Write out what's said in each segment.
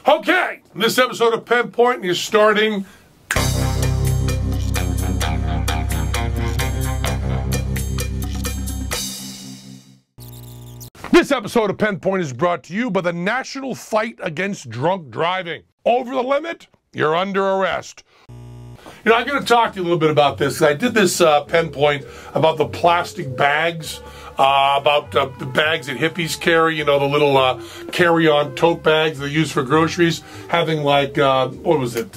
Okay, this episode of Penn Point is starting. This episode of Penn Point is brought to you by the National Fight Against Drunk Driving. Over the limit, you're under arrest. You know, I'm going to talk to you a little bit about this. I did this Penn Point about the plastic bags, about the bags that hippies carry, you know, the little carry-on tote bags they use for groceries, having like, what was it,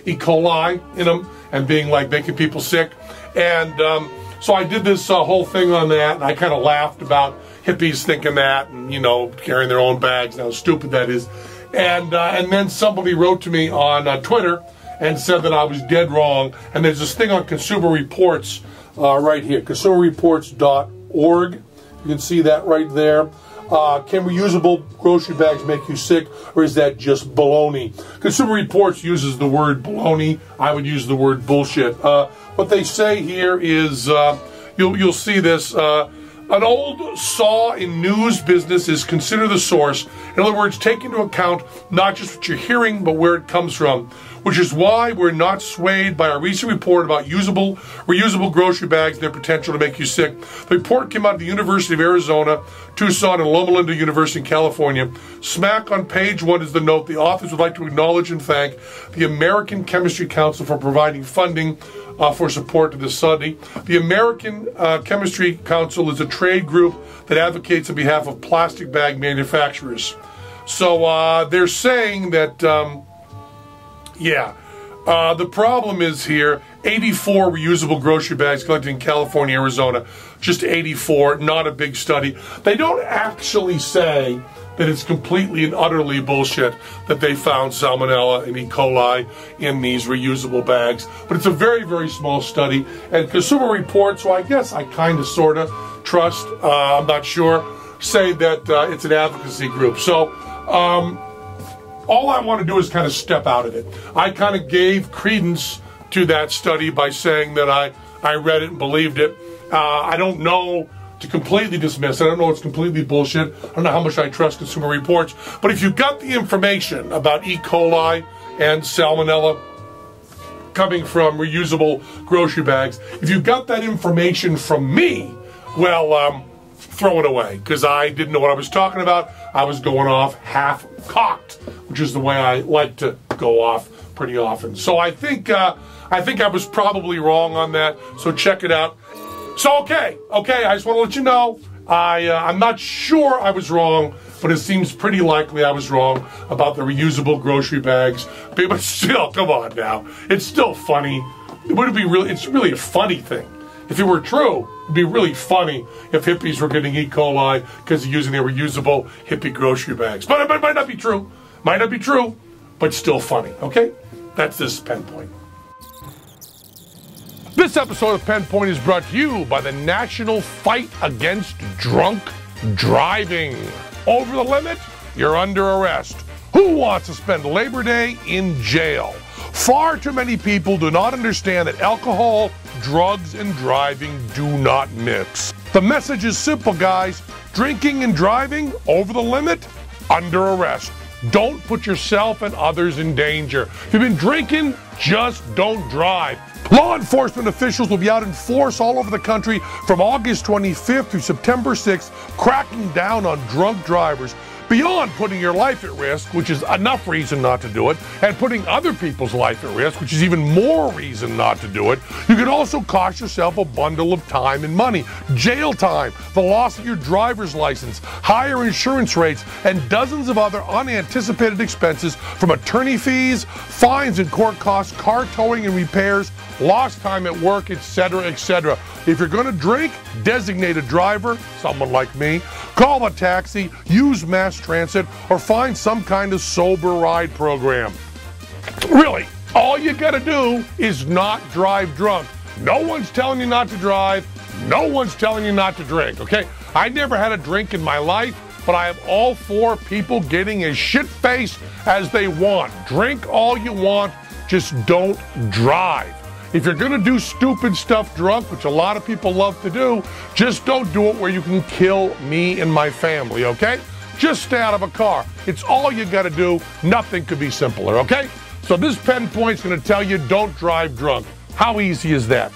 E. coli in them, and being like making people sick. And so I did this whole thing on that, and I kind of laughed about hippies thinking that, and, you know, carrying their own bags, and how stupid that is. And then somebody wrote to me on Twitter and said that I was dead wrong. And there's this thing on Consumer Reports right here, consumerreports.org. You can see that right there. Can reusable grocery bags make you sick, or is that just baloney? Consumer Reports uses the word baloney. I would use the word bullshit. What they say here is, you'll see this, an old saw in news business is consider the source. In other words, take into account not just what you're hearing, but where it comes from, which is why we're not swayed by a recent report about reusable grocery bags and their potential to make you sick. The report came out of the University of Arizona, Tucson, and Loma Linda University in California. Smack on page 1 is the note. The authors would like to acknowledge and thank the American Chemistry Council for providing funding for support to this study. The American Chemistry Council is a trade group that advocates on behalf of plastic bag manufacturers. So they're saying that, the problem is here, 84 reusable grocery bags collected in California, Arizona. Just 84, not a big study. They don't actually say that it's completely and utterly bullshit that they found salmonella and E. coli in these reusable bags. But it's a very, very small study. And Consumer Reports, so I guess I kind of, sort of trust, I'm not sure, say that it's an advocacy group. So all I want to do is kind of step out of it. I kind of gave credence to that study by saying that I read it and believed it. I don't know to completely dismiss it. I don't know it's completely bullshit. I don't know how much I trust Consumer Reports. But if you got the information about E. coli and salmonella coming from reusable grocery bags, if you got that information from me, well, throw it away, because I didn't know what I was talking about. I was going off half-cocked, which is the way I like to go off pretty often. So I think I was probably wrong on that, so check it out. So, okay, I just want to let you know, I'm not sure I was wrong, but it seems pretty likely I was wrong about the reusable grocery bags. But still, come on now, it's still funny. It's really a funny thing. If it were true, it'd be really funny if hippies were getting E. coli because they're using their reusable hippie grocery bags. But it might not be true. Might not be true, but still funny, okay? That's this Penn Point. This episode of Penn Point is brought to you by the National Fight Against Drunk Driving. Over the limit, you're under arrest. Who wants to spend Labor Day in jail? Far too many people do not understand that alcohol, drugs, and driving do not mix. The message is simple, guys. Drinking and driving, over the limit, under arrest. Don't put yourself and others in danger. If you've been drinking, just don't drive. Law enforcement officials will be out in force all over the country from August 25th through September 6th, cracking down on drunk drivers. Beyond putting your life at risk, which is enough reason not to do it, and putting other people's life at risk, which is even more reason not to do it, you could also cost yourself a bundle of time and money. Jail time, the loss of your driver's license, higher insurance rates, and dozens of other unanticipated expenses from attorney fees, fines and court costs, car towing and repairs, lost time at work, etc., etc. If you're going to drink, designate a driver, someone like me, call a taxi, use mass transit, or find some kind of sober ride program. Really, all you got to do is not drive drunk. No one's telling you not to drive. No one's telling you not to drink, okay? I never had a drink in my life, but I am all for people getting as shit-faced as they want. Drink all you want, just don't drive. if you're going to do stupid stuff drunk, which a lot of people love to do, just don't do it where you can kill me and my family, okay? Just stay out of a car. It's all you got to do. Nothing could be simpler, okay? So this Penn Point's going to tell you don't drive drunk. How easy is that?